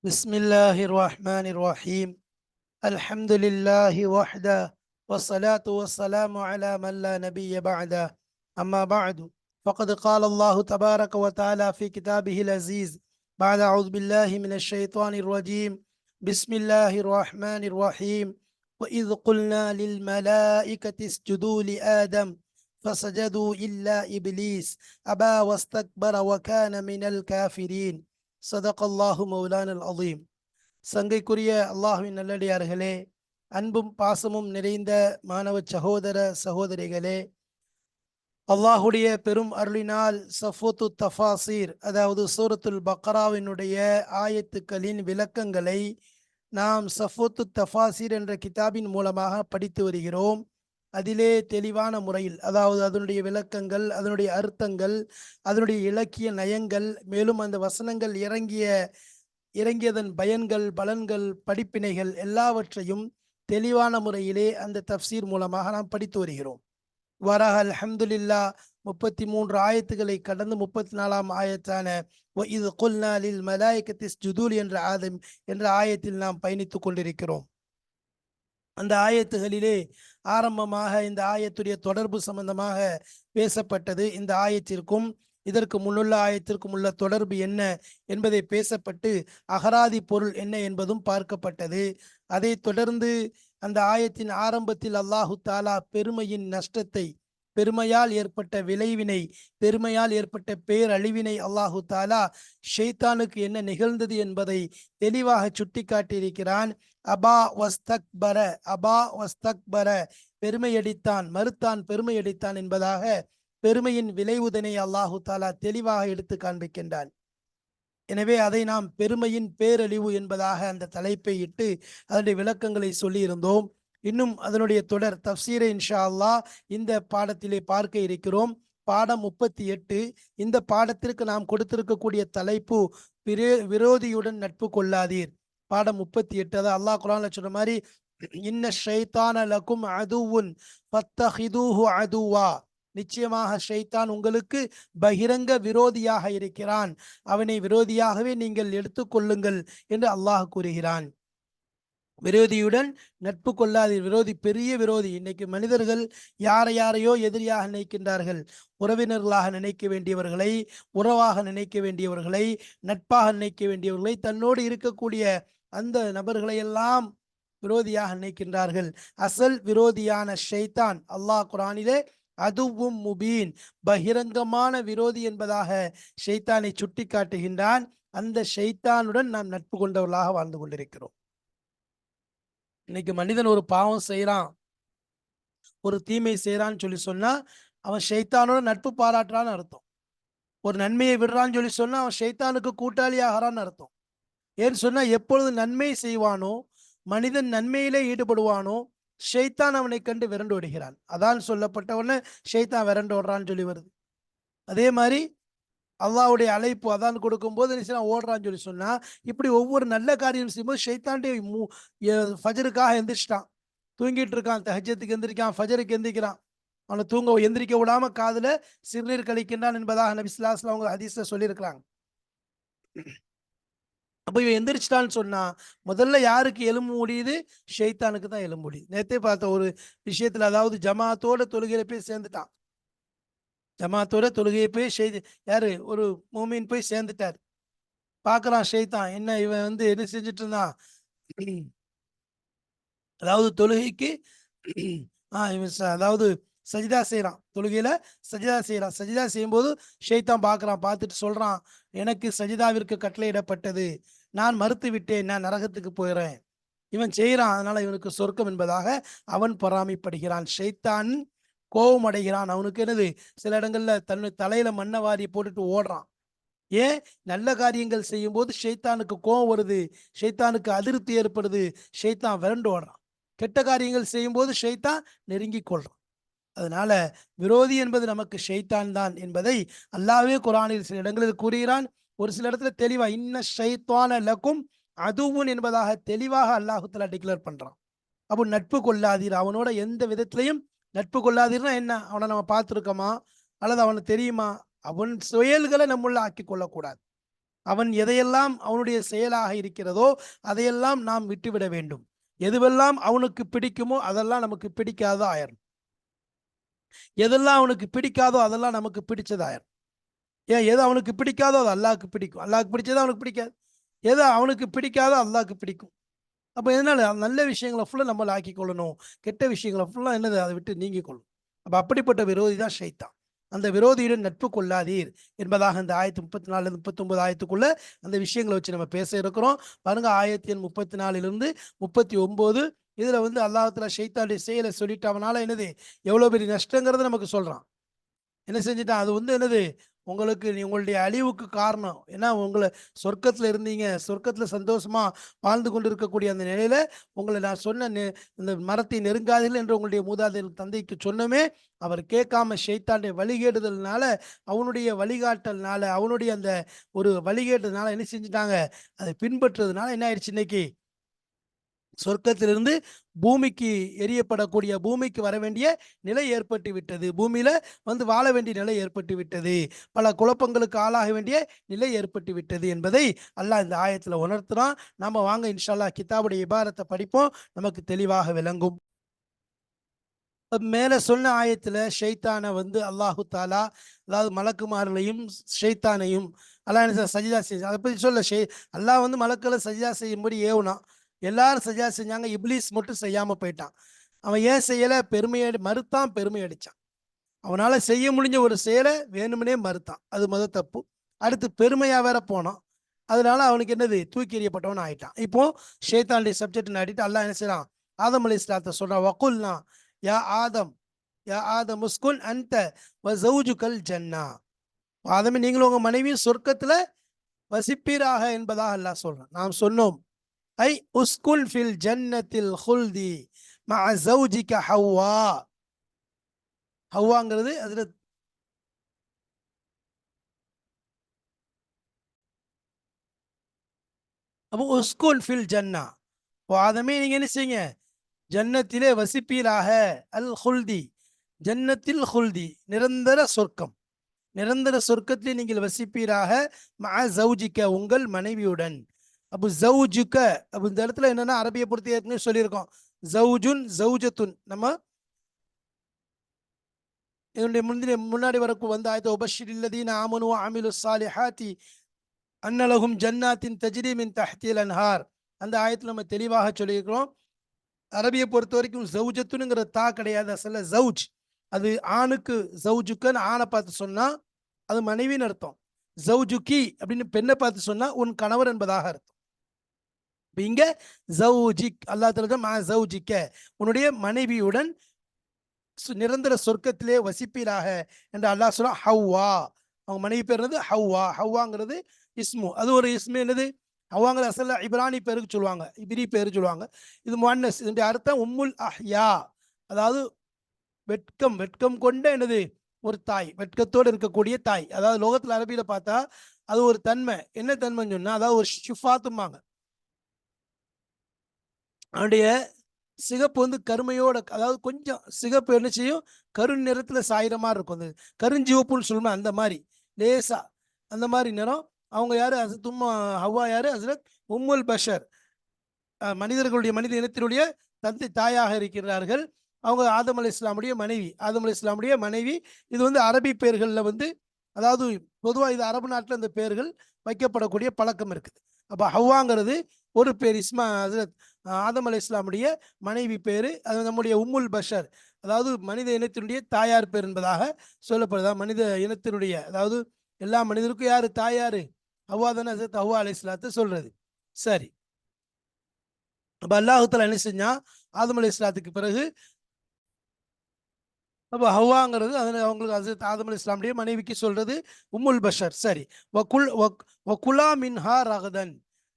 بسم الله الرحمن الرحيم. الحمد لله وحده، والصلاة والسلام على من لا نبي بعده. أما بعد، فقد قال الله تبارك وتعالى في كتابه العزيز بعد أعوذ بالله من الشيطان الرجيم. بسم الله الرحمن الرحيم. وإذ قلنا للملائكة اسجدوا لآدم فسجدوا إلا إبليس أبى واستكبر وكان من الكافرين. صدق الله مولانا العظيم. சங்கைக்குரிய அல்லாஹுவின் நல்லடியார்களே, அன்பும் பாசமும் நிறைந்த மாணவ சகோதர சகோதரிகளே, அல்லாஹுடைய பெரும் அருளினால் சஃபூத்து தஃபாசீர், அதாவது சூரத்துல் பக்ராவினுடைய ஆயத்துக்களின் விளக்கங்களை நாம் சஃபூத்து தஃபாசீர் என்ற கிதாபின் மூலமாக படித்து வருகிறோம். அதிலே தெளிவான முறையில், அதாவது அதனுடைய விளக்கங்கள், அதனுடைய அர்த்தங்கள், அதனுடைய இலக்கிய நயங்கள், மேலும் அந்த வசனங்கள் இறங்கியதன் பயன்கள், பலன்கள், படிப்பினைகள் எல்லாவற்றையும் தெளிவான முறையிலே அந்த தஃப்சீர் மூலமாக நாம் படித்து வருகிறோம். வராக அல்ஹம்துலில்லா 33 ஆயத்துக்களை கடந்து 34ஆம் ஆயத்தான இது குல்னா லில் மலாயிகத்தி இஸ்ஜுது என்ற ஆயத்தில் நாம் பயணித்துக் கொண்டிருக்கிறோம். அந்த ஆயத்துகளிலே ஆரம்பமாக இந்த ஆயத்துடைய தொடர்பு சம்பந்தமாக பேசப்பட்டது. இந்த ஆயத்திற்கும் இதற்கு முன்னுள்ள ஆயத்திற்கும் உள்ள தொடர்பு என்ன என்பதை பேசப்பட்டு அகராதி பொருள் என்ன என்பதும் பார்க்கப்பட்டது. அதை தொடர்ந்து அந்த ஆயத்தின் ஆரம்பத்தில் அல்லாஹு தாலா பெருமையின் நஷ்டத்தை, பெருமையால் ஏற்பட்ட விளைவினை, பெருமையால் ஏற்பட்ட பேரழிவினை அல்லாஹு தாலா ஷைத்தானுக்கு என்ன நிகழ்ந்தது என்பதை தெளிவாக சுட்டி காட்டியிருக்கிறான். அபா வஸ்தக்பர, அபா வஸ்தக்பர, பெருமையடித்தான், மறுத்தான், பெருமையடித்தான் என்பதாக பெருமையின் விளைவுதனை அல்லாஹு தாலா தெளிவாக எடுத்து காண்பிக்கின்றான். எனவே அதை நாம் பெருமையின் பேரழிவு என்பதாக அந்த தலைப்பை இட்டு அதனுடைய விளக்கங்களை சொல்லியிருந்தோம். இன்னும் அதனுடைய தொடர் தஃப்சீரை இன்ஷா அல்லாஹ் இந்த பாடத்திலே பார்க்க இருக்கிறோம். பாடம் 38. இந்த பாடத்திற்கு நாம் கொடுத்திருக்கக்கூடிய தலைப்பு விரோதியுடன் நட்பு கொள்ளாதீர். பாடம் 38. அதாவது அல்லாஹ் குர்ஆன்ல சொன்ன மாதிரி, இன்ன ஷைத்தான லகும் அதுவுன் ஃபத்தஹிதூஹு அதுவா, நிச்சயமாக ஷைத்தான் உங்களுக்கு பகிரங்க விரோதியாக இருக்கிறான், அவனை விரோதியாகவே நீங்கள் எடுத்துக்கொள்ளுங்கள் என்று அல்லாஹ் கூறுகிறான். விரோதியுடன் நட்பு கொள்ளாதீர். விரோதி பெரிய விரோதி. இன்னைக்கு மனிதர்கள் யாரையோ எதிரியாக நினைக்கின்றார்கள். உறவினர்களாக நினைக்க வேண்டியவர்களை, உறவாக நினைக்க வேண்டியவர்களை, நட்பாக நினைக்க வேண்டியவர்களை, தன்னோடு இருக்கக்கூடிய அந்த நபர்களை எல்லாம் விரோதியாக நினைக்கின்றார்கள். அசல் விரோதியான ஷைத்தான் அல்லாஹ் குர்ஆனிலே அதுவும் முபீன், பகிரங்கமான விரோதி என்பதாக ஷைத்தானை சுட்டி காட்டுகின்றான். அந்த ஷைத்தானுடன் நாம் நட்பு கொண்டவர்களாக வாழ்ந்து கொண்டிருக்கிறோம். இன்னைக்கு மனிதன் ஒரு பாவம் செய்யறான், ஒரு தீமை செய்யறான்னு சொன்னா அவன் ஷைத்தானோட நட்பு பாராட்டுறான்னு அர்த்தம். ஒரு நன்மையை விடுறான்னு சொன்னா அவன் ஷைத்தானுக்கு கூட்டாளி ஆகிறான்னு அர்த்தம். ஏன்னு சொன்னா எப்பொழுது நன்மை செய்வானோ, மனிதன் நன்மையிலே ஈடுபடுவானோ, ஷைத்தான் அவனை கண்டு விரண்டு ஓடுகிறான். அதான் சொல்லப்பட்டவன ஷைத்தான் விரண்டு ஓடுறான்னு சொல்லி வருது. அதே மாதிரி அல்லாஹ்வுடைய அழைப்பு அதான் கொடுக்கும்போது ஓடுறான்னு சொன்னா, இப்படி ஒவ்வொரு நல்ல காரியம் செய்யும்போது ஷைத்தான்டே ஃபஜருக்காக எந்திரிச்சிட்டான், தூங்கிட்டு இருக்கான், தஹஜ்ஜத்துக்கு எந்திரிக்கான், ஃபஜருக்கு எந்திரிக்கிறான், அவனை தூங்க எந்திரிக்க விடாம காதுல சிறுநீர் கழிக்கின்றான் என்பதாக நபி ஸல்லல்லாஹு அலைஹி வஸல்லம் அவங்க ஹதீஸ்ல சொல்லியிருக்கிறாங்க. அப்போ இவன் எந்திரிச்சிட்டான்னு சொன்னா முதல்ல யாருக்கு எலும்பு முடியுது? ஷைத்தானுக்கு தான் எலும்பு முடியுது. நேற்றே பார்த்த ஒரு விஷயத்துல, அதாவது ஜமாத்தோட தொழுகையில போய் சேர்ந்துட்டான். ஜமாத்தோட தொழுகையை போய் யாரு ஒரு மூமின் போய் சேர்ந்துட்டார். பார்க்கறான் ஷைத்தான், என்ன இவன் என்ன செஞ்சுட்டு இருந்தான், அதாவது தொழுகைக்கு இவன் அதாவது சஜிதா செய்யறான், தொழுகையில சஜிதா செய்யறான். சஜிதா செய்யும்போது ஷைத்தான் பார்க்கறான், பார்த்துட்டு சொல்றான், எனக்கு சஜிதாவிற்கு கட்டளையிடப்பட்டது, நான் மறுத்து விட்டேன், நான் நரகத்துக்கு போயிடுறேன். இவன் செய்யறான், அதனால இவனுக்கு சொர்க்கம் என்பதாக அவன் பொறாமைப்படுகிறான். ஷைத்தான் கோபம் அடைகிறான். அவனுக்கு என்னது, சில இடங்கள்ல தன்னுடைய தலையில மண்ணை வாரி போட்டுட்டு ஓடுறான். ஏன்? நல்ல காரியங்கள் செய்யும் போது ஷைத்தானுக்கு கோபம் வருது, ஷைத்தானுக்கு அதிருப்தி ஏற்படுது, ஷைத்தான் விரண்டு ஓடுறான். கெட்ட காரியங்கள் செய்யும் போது ஷைத்தான் நெருங்கி கொள்றான். அதனால விரோதி என்பது நமக்கு ஷைத்தான் தான் என்பதை அல்லாஹ்வே குர்ஆனில் சில இடங்களில் கூறுகிறான். ஒரு சில இடத்துல தெளிவா இன்ன ஷைத்தான லக்கும் அதுவும் என்பதாக தெளிவாக அல்லாஹ் தஆலா டிக்ளேர் பண்றான். அப்போ நட்பு கொள்ளாதீர், அவனோட எந்த விதத்திலையும் நட்பு கொள்ளாதீர்னா என்ன? அவனை நம்ம பார்த்துருக்கோமா அல்லது அவனுக்கு தெரியுமா? அவன் செயல்களை நம்முள்ள ஆக்கி கொள்ளக்கூடாது. அவன் எதையெல்லாம் அவனுடைய செயலாக இருக்கிறதோ அதையெல்லாம் நாம் விட்டுவிட வேண்டும். எதுவெல்லாம் அவனுக்கு பிடிக்குமோ அதெல்லாம் நமக்கு பிடிக்காதோ ஆயிரும். எதெல்லாம் அவனுக்கு பிடிக்காதோ அதெல்லாம் நமக்கு பிடிச்சதாயிரும். ஏன், எது அவனுக்கு பிடிக்காதோ அது அல்லாஹ்க்கு பிடிக்கும், அல்லாஹ்க்கு பிடிச்சது அவனுக்கு பிடிக்காது. எது அவனுக்கு பிடிக்காதோ அல்லாஹ்க்கு பிடிக்கும். அப்போ எதனால நல்ல விஷயங்களை ஃபுல்லாக நம்மள ஆக்கி கொள்ளணும், கெட்ட விஷயங்களை ஃபுல்லாக என்னது அதை விட்டு நீங்கி கொள்ளணும். அப்போ அப்படிப்பட்ட விரோதி தான் ஷைத்தான். அந்த விரோதியுடன் நட்பு கொள்ளாதீர் என்பதாக இந்த 1034 39 ஆயத்துக்குள்ள அந்த விஷயங்களை வச்சு நம்ம பேச இருக்கிறோம். பாருங்க, ஆயத்து எண் 34 39 இதுல வந்து அல்லாஹ்வுத்தாலா ஷைத்தானுடைய செயலை சொல்லிட்டு அவனால என்னது எவ்வளவு பெரிய நஷ்டங்கிறத நமக்கு சொல்றான். என்ன செஞ்சுட்டான், அது வந்து என்னது உங்களுக்கு உங்களுடைய அழிவுக்கு காரணம். ஏன்னா உங்களை சொர்க்கத்தில் இருந்தீங்க, சொர்க்கத்தில் சந்தோஷமா வாழ்ந்து கொண்டு இருக்கக்கூடிய அந்த நிலையில உங்களை நான் சொன்ன இந்த மரத்தை நெருங்காதீர்கள் என்று உங்களுடைய மூதாதையர் தந்தைக்கு சொன்னமே, அவர் கேட்காம ஷைத்தானுடைய வழிகேடுதல்னால, அவனுடைய வழிகாட்டல்னால, அவனுடைய அந்த ஒரு வழிகேட்டதுனால என்ன செஞ்சுட்டாங்க, அதை பின்பற்றுறதுனால என்ன ஆயிடுச்சு, இன்னைக்கு சொர்க்கத்திலிருந்து பூமிக்கு எரியப்படக்கூடிய பூமிக்கு வர வேண்டிய நிலை ஏற்பட்டு விட்டது. பூமியில வந்து வாழ வேண்டிய நிலை ஏற்பட்டு விட்டது. பல குழப்பங்களுக்கு ஆளாக வேண்டிய நிலை ஏற்பட்டு விட்டது என்பதை அல்லாஹ் இந்த ஆயத்துல உணர்த்துறான். நாம வாங்க இன்ஷா அல்லாஹ் கிதாபுடைய இபாரத்தை படிப்போம், நமக்கு தெளிவாக விளங்கும். மேல சொன்ன ஆயத்துல ஷைத்தானை வந்து அல்லாஹு தாலா, அதாவது மலக்குமார்களையும் ஷைத்தானையும் அல்லாஹ் என்ன சஜிதா செஞ்சு அதை பத்தி சொல்ல அல்லாஹ் வந்து மலக்களை சஜிதா செய்யும்படி ஏவுனான். எல்லாரும் சஜிதா செஞ்சாங்க, இப்லீஸ் மட்டும் செய்யாம போயிட்டான். அவன் ஏன் செய்யல, மறுத்தான், பெருமை அடிச்சான். அவனால செய்ய முடிஞ்ச ஒரு செயலை வேணுமனே மறுத்தான், அது தப்பு. அடுத்து பெருமையா வேற போனான், அதனால அவனுக்கு என்னது தூக்கி எறியப்பட்டவன் ஆயிட்டான். இப்போ ஷைத்தானுடைய சப்ஜெக்ட் நாடிட்டு அல்லாஹ் என்ன செய்யறான், ஆதம் அலைஹிஸ்ஸலாத்தை சொல்றான், வகுல்னா யா ஆதம், யா ஆதம் உஸ்குன் அன்த வ ஜௌஜுகல் ஜன்னா, ஆதமே நீங்களும் உங்க மனைவியும் சொர்க்கத்துல வசிப்பீராக என்பதாக அல்லாஹ் சொல்றான். நாம் சொன்னோம், ஐ உஸ்குன் ஃபில் ஜன்னத்தில் ஹுல்தி மஅ ஜௌஜிக ஹவ்வா. ஹவ்வாங்கிறது அதுல அப்போ உஸ்குன் ஃபில் ஜன்னா, ஆதமே நீங்க என்ன செய்யுங்க, ஜன்னத்திலே வசிப்பீராக. அல் ஹுல்தி, ஜன்னத்தில் ஹுல்தி, நிரந்தர சொர்க்கம், நிரந்தர சொர்க்கத்திலே நீங்கள் வசிப்பீராக. மஅ ஜௌஜிக்க, உங்கள் மனைவியுடன். அப்போ ஜௌஜுக்க, அப்போ இந்த இடத்துல என்னன்னா அரபியை பொறுத்து ஏற்கனவே சொல்லியிருக்கோம், ஜௌஜுன் ஜௌஜத்துன். நம்ம இதனுடைய முன்னாடி வரக்கும் வந்த ஆயத்து உபஷிரில்லதீன ஆமனு வ அமிலு ஸாலிஹாத்தி அன்னலஹும் ஜன்னாத்தின் தஜ்ரி மின் தஹ்தில் அன்ஹார், அந்த ஆயத்தில் நம்ம தெளிவாக சொல்லியிருக்கிறோம். அரபியை பொறுத்த வரைக்கும் ஜவுஜத்துனுங்கிற தா கிடையாது, அசல ஜவுஜ். அது ஆணுக்கு ஜவுஜுக்குன்னு ஆணை பார்த்து சொன்னா அது மனைவின்னு அர்த்தம். ஜவுஜுக்கி அப்படின்னு பெண்ணை பார்த்து சொன்னா உன் கணவர் என்பதாக அர்த்தம். இங்க ஜவுஜிக், அல்லாஹ் தஆலா ஜவுஜிக்க, உன்னுடைய மனைவியுடன் நிரந்தர சொர்க்கத்திலே வசிப்பீராக என்று அல்லாஹ் சொல்ல. ஹவ்வா, அவங்க மனைவி பேர் என்னது, ஹவ்வா. ஹவ்வாங்கிறது இஸ்மு, அது ஒரு இஸ்மு. என்னது ஹவ்வாங்கிற அசல்ல இப்ரானி பேருக்கு சொல்லுவாங்க, இப்ரி பேரு சொல்லுவாங்க. இது முஅன்னஸ், இதனுடைய அர்த்தம் உம்முல் அஹ்யா, அதாவது வெட்கம், வெட்கம் கொண்ட என்னது ஒரு தாய், வெட்கத்தோடு இருக்கக்கூடிய தாய். அதாவது லோகத்தில் அரபியில பார்த்தா அது ஒரு தன்மை, என்ன தன்மைன்னு சொன்னா அதாவது ஒரு ஷிஃபாத்தும்பாங்க. அவனுடைய சிகப்பு வந்து கருமையோட, அதாவது கொஞ்சம் சிகப்பு என்ன செய்யும், கரு நிறத்துல சாயிர மாதிரி இருக்கும், அந்த கருஞ்சிவப்புன்னு சொல்லுமா அந்த மாதிரி லேசா, அந்த மாதிரி நிறம். அவங்க யாரு, தும்மா ஹவ்வா யாரு, ஹஸ்ரத் உம்முல் பஷர், மனிதர்களுடைய மனித இனத்தினுடைய தந்தை தாயாக இருக்கிறார்கள். அவங்க ஆதம் அலை இஸ்லாமுடைய மனைவி, ஆதம் அலை இஸ்லாமுடைய மனைவி. இது வந்து அரபி பெயர்களில் வந்து, அதாவது பொதுவாக இது அரபு நாட்டில் இந்த பெயர்கள் வைக்கப்படக்கூடிய பழக்கம் இருக்குது. அப்போ ஹவ்வாங்கிறது ஒரு பேர், இஸ்மா ஹசரத் ஆதம் அலை இஸ்லாமுடைய மனைவி பேரு, அது நம்முடைய உம்முல் பஷர், அதாவது மனித இனத்தினுடைய தாயார் பேர் என்பதாக சொல்லப்படுதா. மனித இனத்தினுடைய, அதாவது எல்லா மனிதருக்கும் யாரு தாயாரு, ஹவ்வா தானே, ஹசரத் ஹவ்வா அலை இஸ்லாத்தை சொல்றது. சரி, அப்ப அல்லாஹ் தஆலா என்ன செஞ்சான், ஆதம் அலை இஸ்லாத்துக்கு பிறகு அப்போ ஹவ்வாங்கிறது அது அவங்களுக்கு ஹசரத் ஆதம் அலை இஸ்லாமுடைய மனைவிக்கு சொல்றது உம்முல் பஷர். சரி, வகுலா மின்ஹா ரகதன்,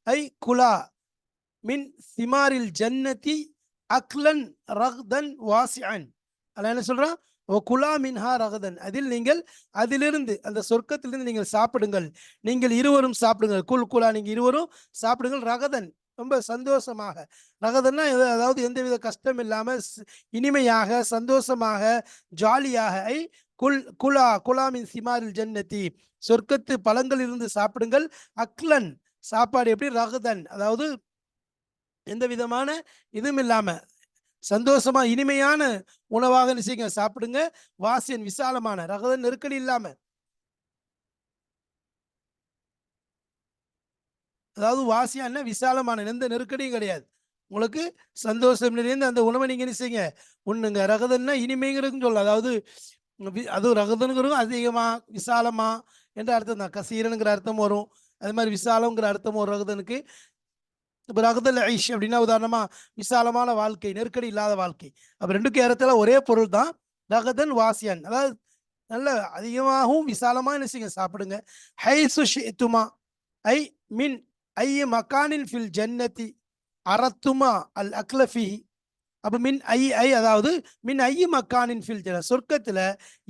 ஐ குலா மின் சிமாரில் ஜன்னதி அக்லன் ரக்தன் வாசிஅன். அல்ல என்ன சொல்றான், குலா மின்ஹா ரகதன், அதில் நீங்கள், அதிலிருந்து அந்த சொர்க்கத்திலிருந்து நீங்கள் சாப்பிடுங்கள், நீங்கள் இருவரும் சாப்பிடுங்கள். குல் குலா, நீங்க இருவரும் சாப்பிடுங்கள், ரகதன் ரொம்ப சந்தோஷமாக. ரகதன்னா அதாவது எந்தவித கஷ்டம் இல்லாம இனிமையாக சந்தோஷமாக ஜாலியாக. ஐ குலாமின் சிமாரில் ஜன்னதி, சொர்க்கத்து பழங்களிலிருந்து சாப்பிடுங்கள். அக்லன் சாப்பாடு எப்படி, ரகுதன் அதாவது எந்த விதமான இதுவும் இல்லாம சந்தோஷமா இனிமையான உணவாக நிச்சயங்க சாப்பிடுங்க. வாசியன் விசாலமான, ரகுதன் நெருக்கடி இல்லாம, அதாவது வாசியான விசாலமான, எந்த நெருக்கடியும் கிடையாது. உங்களுக்கு சந்தோஷம் நிறைந்த அந்த உணவை நீங்க நிச்சயங்க உண்ணுங்க. ரகுதன்னா இனிமைங்கிறதுன்னு சொல்ல, அதாவது அதுவும் ரகுதனுங்கிறதும் அதிகமா விசாலமா என்ற அர்த்தம் தான். கசீரனுங்கிற அர்த்தம் வரும், அது மாதிரி விசாலங்கிற அர்த்தம் வரும் ரகுதனுக்கு. இப்போ ரகுதல் ஐஷ் அப்படின்னா உதாரணமா விசாலமான வாழ்க்கை, நெருக்கடி இல்லாத வாழ்க்கை. அப்ப ரெண்டுக்கும் ஏறத்துல ஒரே பொருள் தான் ரகுதன் வாசியன், அதாவது நல்ல அதிகமாகவும் விசாலமா நிச்சயங்க சாப்பிடுங்க. ஹைசு ஷித்துமா ஐ மின் ஐ மக்கானின் ஃபில் ஜன்னதி அரத்துமா அல் அக்லஃபி. அப்ப மின் ஐ அதாவது மின் ஐ மக்கானின் ஃபில் ஜன்ன, சொர்க்கத்துல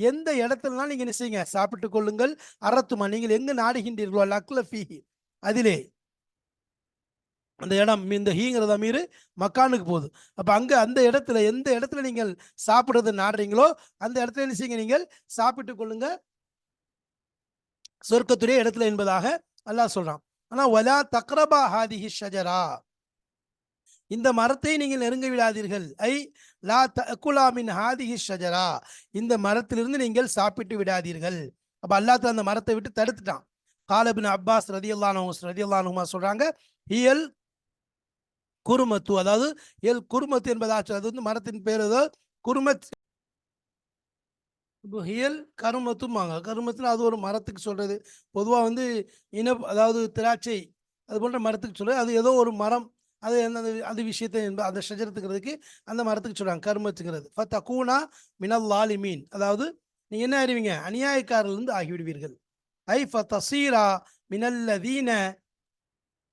எந்த இடத்துலனாலும் நீங்க நிச்சயங்க சாப்பிட்டு கொள்ளுங்கள். அரத்துமா நீங்கள் எங்க நாடுகின்றீர்களோ அல் அக்லஃபி அதிலே, அந்த இடம் இந்த ஹீங்கிறத மீறி மக்கானுக்கு போகுது. அப்ப அங்க அந்த இடத்துல எந்த இடத்துல நீங்கள் சாப்பிடுறது நாடுறீங்களோ அந்த இடத்துல என்ன செய்யுங்க, நீங்கள் சாப்பிட்டு கொள்ளுங்க சொர்க்கத்துடைய இடத்துல என்பதாக அல்லாஹ் சொல்றான். ஆனா வலா தக்ரபா ஹாதிஹி ஷஜரா, இந்த மரத்தை நீங்கள் நெருங்க விடாதீர்கள். ஐ லா தகுலா மின் ஹாதிஹி ஷஜரா, இந்த மரத்திலிருந்து நீங்கள் சாப்பிட்டு விடாதீர்கள். அப்ப அல்லாஹ் அந்த மரத்தை விட்டு தடுத்துட்டான். கால இப்னு அப்பாஸ் ரலியல்லாஹு அன்ஹுமா சொல்றாங்க, ஹியல் குருமத்து, அதாவது எல் குருமத்து என்பதாச்சு, அது வந்து மரத்தின் பேர் ஏதோ குருமத். இப்போ ஹியல் கருமத்துமாங்க, கருமத்துல அது ஒரு மரத்துக்கு சொல்றது. பொதுவாக வந்து அதாவது திராட்சை அது போன்ற மரத்துக்கு சொல்றது, அது ஏதோ ஒரு மரம், அது என்ன அந்த விஷயத்தை அந்த ஷஜரத்துக்கிறதுக்கு அந்த மரத்துக்கு சொல்றாங்க கருமத்துங்கிறது. ஃபதகூனா மினல் லாலிமீன், அதாவது நீங்க என்ன அறிவீங்க, அநியாயக்காரர்லேருந்து ஆகிவிடுவீர்கள். ஐ ஃபதசீரா மினல்லதீன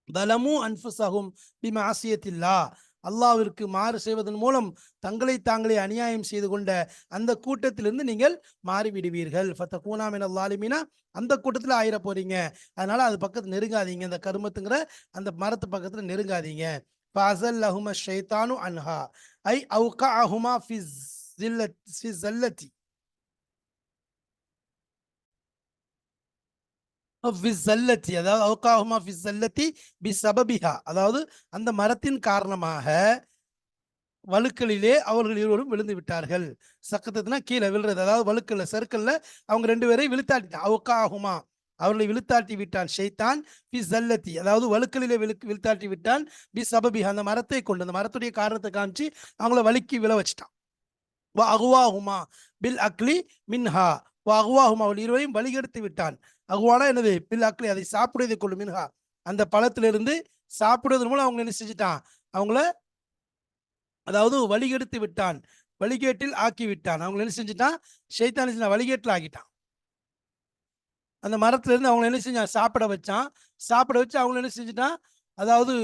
தலமு அன்ஃபுஸஹும் பிமஅசியத்தில்லா, அல்லாஹ்விற்கு மாறு செய்வதன் மூலம் தங்களை தாங்களே அநியாயம் செய்து கொண்ட அந்த கூட்டத்திலிருந்து நீங்கள் மாறிவிடுவீர்கள். ஃபதகூனா மினல் லாலிமீனா, அந்த கூட்டத்தில் ஆயிர போறீங்க. அதனால அது பக்கத்து நெருங்காதீங்க, அந்த கருமத்துங்கிற அந்த மரத்து பக்கத்துல நெருங்காதீங்க. ஃபஅஸல்லஹும ஷைத்தானு அன்ஹா ஐ அவ்கஅஹுமா ஃபி ஸல்லத்தி, அதாவது அவுகாஹுமா ஃபி ஸல்லத்தி பிஸபபிஹா, அதாவது அந்த மரத்தின் காரணமாக வழுக்களிலே அவர்கள் இருவரும் விழுந்து விட்டார்கள். சக்கத்தத்துனா கீழே விழுறது, அதாவது வழுக்கல்ல சர்க்கல்ல அவங்க ரெண்டு பேரையும் விழுத்தாட்டிட்டான். அவுகாஹுமா அவர்களை விழுத்தாட்டி விட்டான். ஷைத்தான் ஃபி ஸல்லத்தி, அதாவது வழுக்கலிலே விழுத்தாட்டி விட்டான். பிஸபபிஹா, அந்த மரத்தை கொண்டு, அந்த மரத்துடைய காரணத்தை காமிச்சு அவங்கள வழுக்கி விழ வச்சுட்டான். வ அகுவாஹுமா பில் அக்லி மின்ஹா, வ அகுவாஹுமா அவள் இருவரையும் வழிகெடுத்து விட்டான். அகுவானா என்னது, பில் அக்லி அதை சாப்பிடுவதை கொண்டு, மின்ஹா அந்த பழத்திலிருந்து சாப்பிடுவதன் மூலம் அவங்க என்ன செஞ்சுட்டான், அவங்கள அதாவது வழிகெடுத்து விட்டான், வழிகேட்டில் ஆக்கி விட்டான். அவங்க என்ன செஞ்சுட்டான், ஷைத்தான் வழிகேட்டில் ஆக்கிட்டான். அந்த மரத்துல இருந்து அவங்க என்ன செஞ்சான், சாப்பிட வச்சான். சாப்பிட வச்சு அவங்க என்ன செஞ்சுட்டான், அதாவது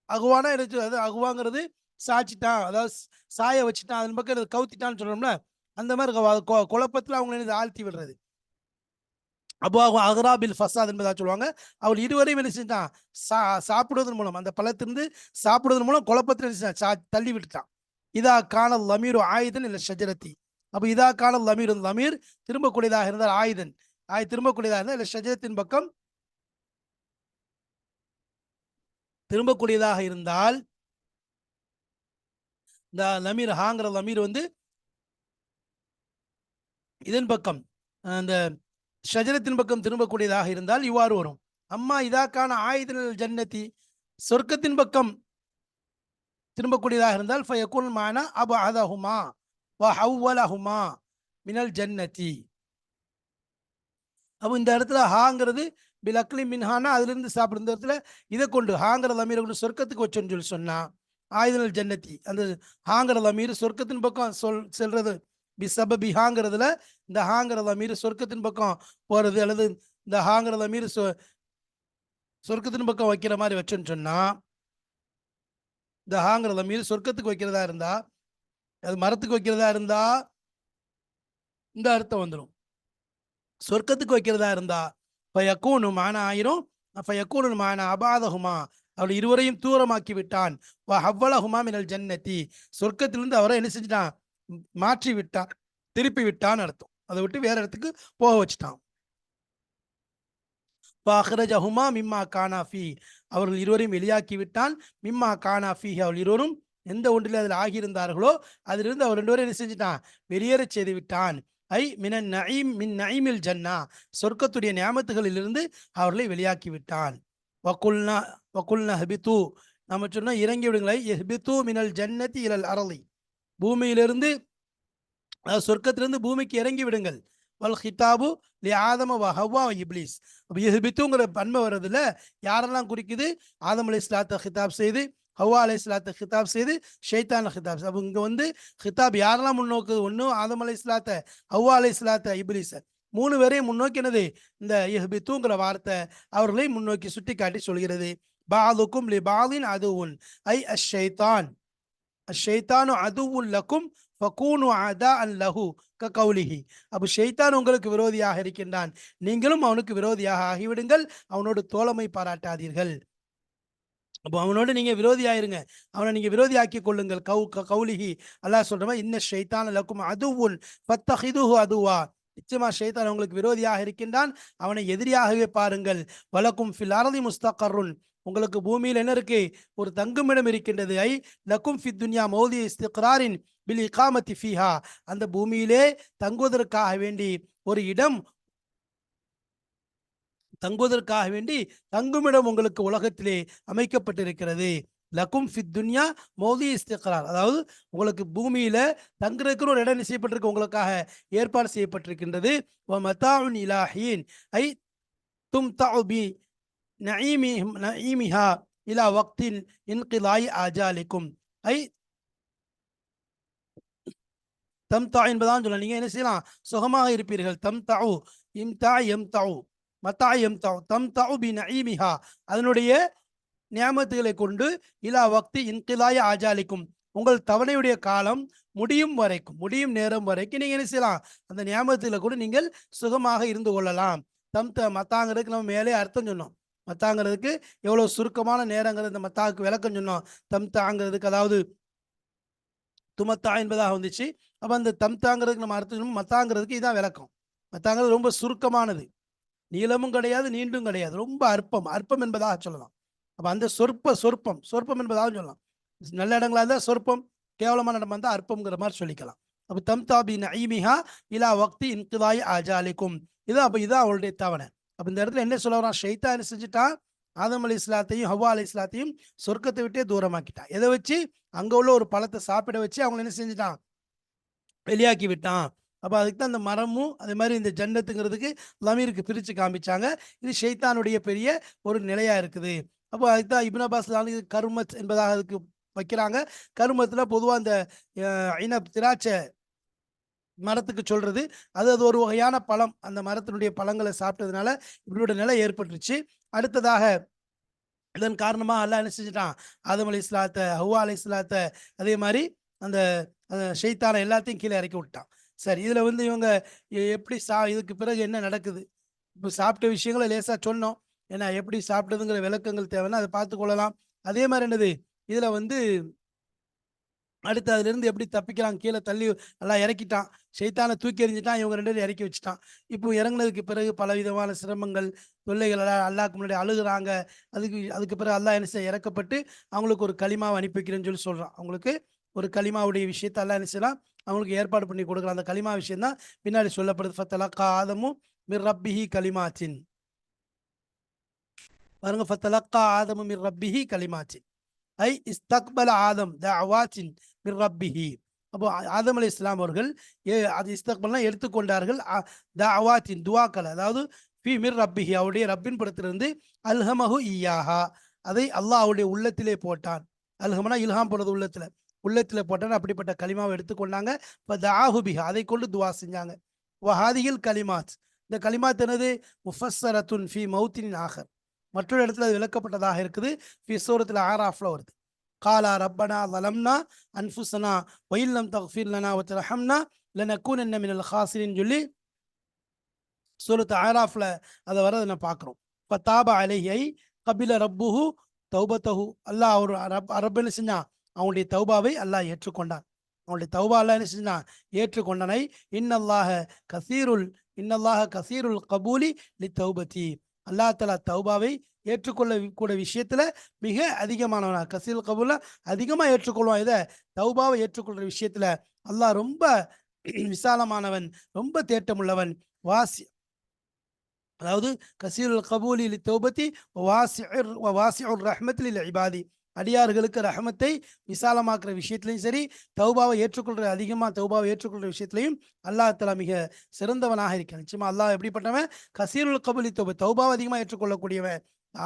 அகுவானா என்ன, அதாவது அகுவாங்கிறது சாய்ச்சிட்டான், அதாவது சாய வச்சுட்டான், அதன் பக்கம் கவுத்திட்டான்னு சொல்றோம்ல, அந்த மாதிரி குழப்பத்தில் அவங்க ஆழ்த்தி விடுறது. அப்போ அகராபில் ஃபசாத் என்பதா சொல்லுவாங்க. அவள் இருவரையும் என்ன செஞ்சான், சாப்பிடுவதன் மூலம், அந்த பழத்திலிருந்து சாப்பிடுவதன் மூலம் குழப்பத்தில் தள்ளி விட்டுட்டான். இதா காணல் லமீரு ஆயுதன் இல்ல ஷஜரத்தி, அப்போ இதா காணல் லமீர், லமீர் திரும்பக்கூடியதாக இருந்தால் ஆயுதன், திரும்பக்கூடியதாக இருந்தால் இல்ல ஷஜரத்தின் பக்கம் திரும்பக்கூடியதாக இருந்தால், இந்த லமீர் ஹாங்கிற லமீர் வந்து இதன் பக்கம், அந்த ஷஜரத்தின் பக்கம் திரும்பக்கூடியதாக இருந்தால் இவ்வாறு வரும். அம்மா இதாக்கான ஆயுதல் ஜன்னதி, சொர்க்கத்தின் பக்கம் திரும்பக்கூடியதாக இருந்தால் ஃபயகுல் மானா அபஅதஹுமா வ ஹவ்வலஹுமா மினல் ஜன்னதி. அப்போ இந்த இடத்துல ஹாங்கிறது பில் அக்லி மின்ஹானா அதிலிருந்து சாப்பிடும், இந்த இடத்துல இதை கொண்டு ஹாங்கிற லமீரை கொண்டு சொர்க்கத்துக்கு வச்சோன்னு சொல்லி சொன்னா ஆயுதல் ஜன்னதி, அந்த ஹாங்கிற லமீர் சொர்க்கத்தின் பக்கம் செல்றது. பிசபபி ஹாங்கிறதுல இந்த ஹாங்கிற லமீர் சொர்க்கத்தின் பக்கம் போறது, அல்லது இந்த ஹாங்கிற லமீர் சொர்க்கத்தின் பக்கம் வைக்கிற மாதிரி வச்சோன்னு சொன்னா, இந்த ஹாங்கிற லமீர் சொர்க்கத்துக்கு வைக்கிறதா இருந்தா, அது மரத்துக்கு வைக்கிறதா இருந்தா இந்த அர்த்தம் வந்துடும். சொர்க்கத்துக்கு வைக்கிறதா இருந்தா ஃபயகூனு மானா ஆயிரும், ஃபயகூனு மானா அபாதஹுமா அவள் இருவரையும் தூரமாக்கி விட்டான். வ ஹவ்வலஹுமா மினல் ஜன்னதி, சொர்க்கத்திலிருந்து அவரை என்ன செஞ்சிட்டான், மாற்றி விட்டான், திருப்பி விட்டான் அர்த்தம். அதை விட்டு வேற இடத்துக்கு போக வச்சுட்டான். ஃபஅக்ரஜஹுமா மிம்மா கானாஃபி, அவர்கள் இருவரையும் வெளியாக்கி விட்டான். மிம்மா கானாஃபி, அவர்கள் இருவரும் எந்த ஒன்றில் அதில் ஆகியிருந்தார்களோ அதிலிருந்து அவர் ரெண்டு பேரும் என்ன செஞ்சுட்டான், வெளியேற செய்து விட்டான். ஐ மினன் நயீம் மின் நயீமில் ஜன்னா, சொர்க்கத்துடைய நியாமத்துகளிலிருந்து அவர்களை வெளியாக்கி விட்டான். வகுல்னா வகுல்னா ஹபித்து, நம்ம சொன்னோம் இறங்கி விடுங்களை. எஹ்பித்து மினல் ஜன்னதி இலல் அரளி, பூமியிலிருந்து சொர்க்கத்திலிருந்து பூமிக்கு இறங்கி விடுங்கள். வல் ஹிதாபு லி ஆதம வ ஹவ்வா வ இப்லீஸ். அப்போ எஹ்பித்துங்கிற பன்மை வர்றதுல யாரெல்லாம் குறிக்குது? ஆதம் அலைஹிஸ்ஸலாத்தை ஹிதாப் செய்து, ஹவ்வா அலைஹிஸ்ஸலாத்தை ஹிதாப் செய்து, ஷைத்தான ஹிதாப். அப்போ இங்கே வந்து ஹிதாப் யாரெல்லாம் முன்னோக்குது? ஒன்று ஆதம் அலைஹிஸ்ஸலாத்தை, ஹவ்வா அலைஹிஸ்ஸலாத்தை, இப்லீஸ, மூணு பேரையும் முன்னோக்கினது இந்த எஹ்பித்துங்கிற வார்த்தை அவர்களை முன்னோக்கி சுட்டி காட்டி சொல்கிறது. பாதுக்கும் லி பாதின் அதுவுன் ஐ அஷ்-ஷைத்தான், அஷ்-ஷைத்தானு அதுவுன் லக்கும் ஃபகூனு அதாஅன் லஹு ககௌலிஹி. அப்போ ஷைத்தான் உங்களுக்கு விரோதியாக இருக்கின்றான், நீங்களும் அவனுக்கு விரோதியாக ஆகிவிடுங்கள், அவனோடு தோழமை பாராட்டாதீர்கள். அப்போ அவனோடு நீங்க விரோதியாயிருங்க, அவனை நீங்க விரோதியாக்கி கொள்ளுங்கள். கௌலிஹி, அல்லாஹ் சொல்ற மாதிரி இன்ன ஷைத்தான லக்கும் அதுவுன் ஃபத்தஹிதுஹு அதுவா, நிச்சயமா ஷைத்தான் உங்களுக்கு விரோதியாக இருக்கின்றான், அவனை எதிரியாகவே பாருங்கள். வலக்கும் ஃபில் அர்தி முஸ்தகர்ருன், உங்களுக்கு பூமியில் என்ன இருக்கு? ஒரு தங்குமிடம் இருக்கின்றது. ஐ லக்கும் ஃபித் துன்யா மௌதி இஸ்திக்ராரின் பில் இகாமத்தி ஃபீஹா, அந்த பூமியிலே தங்குவதற்காக வேண்டி ஒரு இடம், தங்குவதற்காக வேண்டி தங்குமிடம் உங்களுக்கு உலகத்திலே அமைக்கப்பட்டிருக்கிறது. லக்கும் ஃபித் துன்யா மௌதி இஸ்திக்ரார், அதாவது உங்களுக்கு பூமியில தங்குறதுக்கு ஒரு இடம் செய்யப்பட்டிருக்கு, உங்களுக்காக ஏற்பாடு செய்யப்பட்டிருக்கின்றது. வ மதாஉன் இலாஹீன் ஐ தும்தஉ பி நஈமிஹா இலா வக்தின் இன்கிலாய் ஆஜாலிக்கும். ஐ தம்தா என்பதான் சொல்லலாம். நீங்க என்ன செய்யலாம்? சுகமாக இருப்பீர்கள். தம்தஉ, இம்தா எம்தஉ, மத்தா எம்தஉ, தம்தஉ பி நஈமிஹா, அதனுடைய நியாமத்துகளை கொண்டு, இலா வக்தி இன்கிலாய் ஆஜாலிக்கும், உங்கள் தவணையுடைய காலம் முடியும் வரைக்கும், முடியும் நேரம் வரைக்கும் நீங்க என்ன செய்யலாம்? அந்த நியாமத்துல கூட நீங்கள் சுகமாக இருந்து கொள்ளலாம். மத்தாங்கிறதுக்கு நம்ம மேலே அர்த்தம் சொன்னோம். மத்தாங்கிறதுக்கு எவ்வளவு சுருக்கமான நேரங்கிறது இந்த மத்தாவுக்கு விளக்கம் சொன்னோம். தம்தாங்கிறதுக்கு அதாவது துமத்தா என்பதாக வந்துச்சு. அப்ப அந்த தம்தாங்கிறதுக்கு நம்ம அர்த்தம் சொன்னோம், மத்தாங்கிறதுக்கு இதான் விளக்கம். மத்தாங்கிறது ரொம்ப சுருக்கமானது, நீளமும் கிடையாது நீண்டும் கிடையாது, ரொம்ப அற்பம், அற்பம் என்பதாக சொல்லலாம். அப்ப அந்த சொற்பம் சொற்பம் என்பதாக சொல்லலாம். நல்ல இடங்களா இருந்தால் சொற்பம், கேவலமான இடம் இருந்தால் அற்பம்ங்கிற மாதிரி சொல்லிக்கலாம். அப்போ தம்தாபி நஈமிஹா இலா வக்தி இன்கிதாய் ஆஜாலிக்கும், இதான் அவளுடைய தவணை. அப்போ இந்த இடத்துல என்ன சொல்ல வரான்? ஷைத்தான் என்ன செஞ்சுட்டான்? ஆதம் அலி இஸ்லாத்தையும் ஹவ்வா அலி இஸ்லாத்தையும் சொர்க்கத்தை விட்டே தூரமாக்கிட்டான். எதை வச்சு? அங்க உள்ள ஒரு பழத்தை சாப்பிட வச்சு அவங்க என்ன செஞ்சுட்டான்? வெளியாக்கி விட்டான். அப்போ அதுக்கு தான் அந்த மரமும் அதே மாதிரி இந்த ஜன்னத்துங்கிறதுக்கு லமீருக்கு பிரித்து காமிச்சாங்க. இது ஷைத்தானுடைய பெரிய ஒரு நிலையா இருக்குது. அப்போ அதுக்கு தான் இப்னு அப்பாஸ் கருமத் என்பதாக அதுக்கு வைக்கிறாங்க. கருமத்துல பொதுவாக அந்த திராட்சை மரத்துக்கு சொல்றது, அது ஒரு வகையான பழம். அந்த மரத்தினுடைய பழங்களை சாப்பிட்டதுனால இப்படியோட நிலை ஏற்பட்டுருச்சு. அடுத்ததாக இதன் காரணமாக அல்லாஹ் என்ன செஞ்சுட்டான்? ஆதம் அலி இஸ்லாத்தை, ஹவ்வா அலி இஸ்லாத்தை, அதே மாதிரி அந்த ஷைத்தானை எல்லாத்தையும் கீழே இறக்கி விட்டான். சரி, இதுல வந்து இவங்க எப்படி இதுக்கு பிறகு என்ன நடக்குது? இப்போ சாப்பிட்ட விஷயங்களை லேசா சொன்னோம். ஏன்னா எப்படி சாப்பிட்டதுங்கிற விளக்கங்கள் தேவைன்னா அதை பார்த்து கொள்ளலாம். அதே மாதிரி என்னது, இதுல வந்து அடுத்து அதுல இருந்து எப்படி தப்பிக்கலாம்? கீழே தள்ளி எல்லாம் இறக்கிட்டான், ஷைத்தானை தூக்கி எறிஞ்சிட்டான், இவங்க ரெண்டு பேரும் இறக்கி வச்சுட்டான். இப்போ இறங்குனதுக்கு பிறகு பலவிதமான சிரமங்கள், தொல்லைகள், அல்லாஹ்க்கு முன்னாடி அழுகுறாங்க. அதுக்கு பிறகு அல்லாஹ் என்ன செய்ய இறக்கப்பட்டு அவங்களுக்கு ஒரு களிமாவை அனுப்பி வைக்கிறேன்னு சொல்லி சொல்றான். அவங்களுக்கு ஒரு களிமாவுடைய விஷயத்தை அல்லாஹ் என்ன செய்யலாம்? அவங்களுக்கு ஏற்பாடு பண்ணி கொடுக்கலாம். அந்த களிமா விஷயம் தான் பின்னாடி சொல்லப்படுது. ஃபத்தலக்கா ஆதமு மிர் ரப்பிஹி கலிமாத்தின், பாருங்க, ஃபத்தலக்கா ஆதமு மிர் ரப்பிஹி கலிமாத்தின் ஐ இஸ்தக்பல ஆதம் தஅவாத்தின் மிர் ரப்பிஹி. அப்போ ஆதம் அலி இஸ்லாம் அவர்கள் அது இஸ்தக்பல்னா எடுத்துக்கொண்டார்கள், தஅவாத்தின் துவாக்கள், அதாவது ஃபி மிர் ரப்பிஹி, அவருடைய ரப்பின் புறத்திலிருந்து, அல்ஹமஹு ஈயாஹா, அதை அல்லாஹ் அவருடைய உள்ளத்திலே போட்டான். அல்ஹமனா இல்ஹாம் போடுறது உள்ளத்திலே போட்டான். அப்படிப்பட்ட கலிமாவை எடுத்துக்கொண்டாங்க. இப்போ தஆஹு பிஹா, அதை கொண்டு துவா செஞ்சாங்க. வஹாதிஹில் கலிமாத், இந்த கலிமாத் என்னது? முஃபஸ்ஸரத்துன் ஃபி மௌத்தின் ஆகர், மற்றொரு இடத்துல அது விளக்கப்பட்டதாக இருக்குது. ஃபி சூரத்தில் ஆராஃப்ல வருது. காலா ரப்பனா ஸலம்னா அன்ஃபுஸனா வ இல்லம் தக்ஃபிர் லனா வ தர்ஹம்னா லனகூனன்ன மினல் ஹாசிரின் சொல்லி சூரத் ஆராஃப்ல அதை வரதை நான் பார்க்குறோம். ஃபதாப அலைஹி கபில ரப்புஹு தௌபத்தஹு, அல்லாஹ் ஒரு ரப் என்ன செஞ்சான்? அவனுடைய தௌபாவை அல்லாஹ் ஏற்றுக்கொண்டான். அவனுடைய தௌபா அல்லாஹ் என்ன செஞ்சான், ஏற்றுக்கொண்டனை. இன்னல்லாஹ கசீருல் இன்னல்லாஹ கசீருல் கபூலி லி தௌபதி. அல்லாஹ் தஆலா தௌபாவை ஏற்றுக்கொள்ள கூட விஷயத்துல மிக அதிகமானவனா. கசீருல் கபூல அதிகமா ஏற்றுக்கொள்வான். தௌபாவை ஏற்றுக்கொள்ற விஷயத்துல அல்லாஹ் ரொம்ப விசாலமானவன், ரொம்ப தேட்டமுள்ளவன். வாசி அதாவது கசீருல் கபூலி லி தௌபத்தி வாசிஉர் ரஹ்மத் லில் இபாதி. அடியார்களுக்கு ரஹமத்தை விசாலமாக்குற விஷயத்திலையும் சரி, தௌபாவை ஏற்றுக்கொள்ற அதிகமாக தௌபாவை ஏற்றுக்கொள்ற விஷயத்திலையும் அல்லாஹ் தஆலா மிக சிறந்தவனாக இருக்கிறான். நிச்சயமா அல்லாஹ் எப்படிப்பட்டவன், கசீருல் கபூலி தௌபா, தௌபாவை அதிகமாக ஏற்றுக்கொள்ளக்கூடியவன்,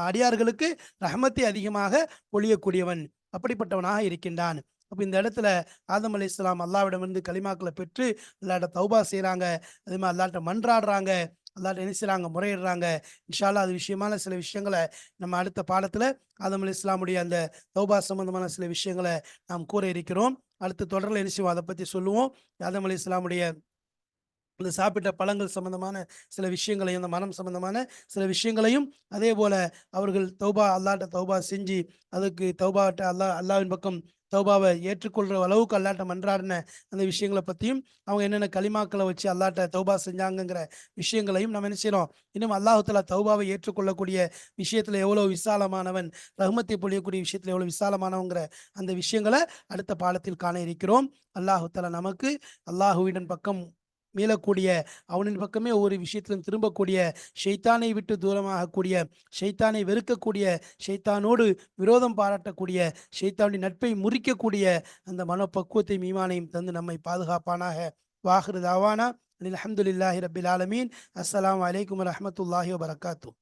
அடியார்களுக்கு ரஹமத்தை அதிகமாக பொழியக்கூடியவன், அப்படிப்பட்டவனாக இருக்கின்றான். அப்போ இந்த இடத்துல ஆதம் அலைஹிஸ்ஸலாம் அல்லாஹ்விடமிருந்து கலிமாக்களை பெற்று அல்லாஹ்ட்ட தௌபா செய்கிறாங்க. அதே மாதிரி அல்லாஹ்ட்ட மன்றாடுறாங்க, அல்லாஹ்ட்ட என்ன செய்றாங்க, முறையிடுறாங்க. இன்ஷா அல்லாஹ் அது விஷயமான சில விஷயங்களை நம்ம அடுத்த பாடத்தில் ஆதம் அலைஹிஸ்ஸலாமுடைய அந்த தௌபா சம்பந்தமான சில விஷயங்களை நாம் கூற இருக்கிறோம். அடுத்த தொடரில் என்ன செய்வோம், அதை பற்றி சொல்லுவோம். ஆதம் அலைஹிஸ்ஸலாமுடைய இந்த சாப்பிட்ட பழங்கள் சம்பந்தமான சில விஷயங்களையும், அந்த மனம் சம்பந்தமான சில விஷயங்களையும், அதே போல அவர்கள் தௌபா அல்லாஹ்ட்ட தௌபா செஞ்சு அதுக்கு தௌபாட்ட அல்லாஹ்வின் பக்கம் தௌபாவை ஏற்றுக்கொள்கிற அளவுக்கு அல்லாஹ்ட்ட மன்றாடின அந்த விஷயங்களை பற்றியும், அவங்க என்னென்ன கலிமாக்களை வச்சு அல்லாஹ்ட்ட தௌபா செஞ்சாங்கங்கிற விஷயங்களையும் நம்ம என்ன செய்யறோம், இன்னும் அல்லாஹ் தஆலா தௌபாவை ஏற்றுக்கொள்ளக்கூடிய விஷயத்தில் எவ்வளோ விசாலமானவன், ரஹ்மத்தை பொழியக்கூடிய விஷயத்தில் எவ்வளோ விசாலமானவங்கிற அந்த விஷயங்களை அடுத்த பாடத்தில் காண இருக்கிறோம். அல்லாஹ் தஆலா நமக்கு அல்லாஹுவின் பக்கம் மீளக்கூடிய, அவனின் பக்கமே ஒவ்வொரு விஷயத்திலும் திரும்பக்கூடிய, ஷைத்தானை விட்டு தூரமாகக்கூடிய, ஷைத்தானை வெறுக்கக்கூடிய, ஷைத்தானோடு விரோதம் பாராட்டக்கூடிய, ஷைத்தானுடைய நட்பை முறிக்கக்கூடிய அந்த மனப்பக்குவத்தையும் ஈமானையும் தந்து நம்மை பாதுகாப்பானாக. வாஹிரு தாவானா அனில் அல்ஹம்துலில்லாஹி ரப்பில் ஆலமீன். அஸ்ஸலாமு அலைக்கும் வரஹ்மத்துல்லாஹி வபரகாத்துஹு.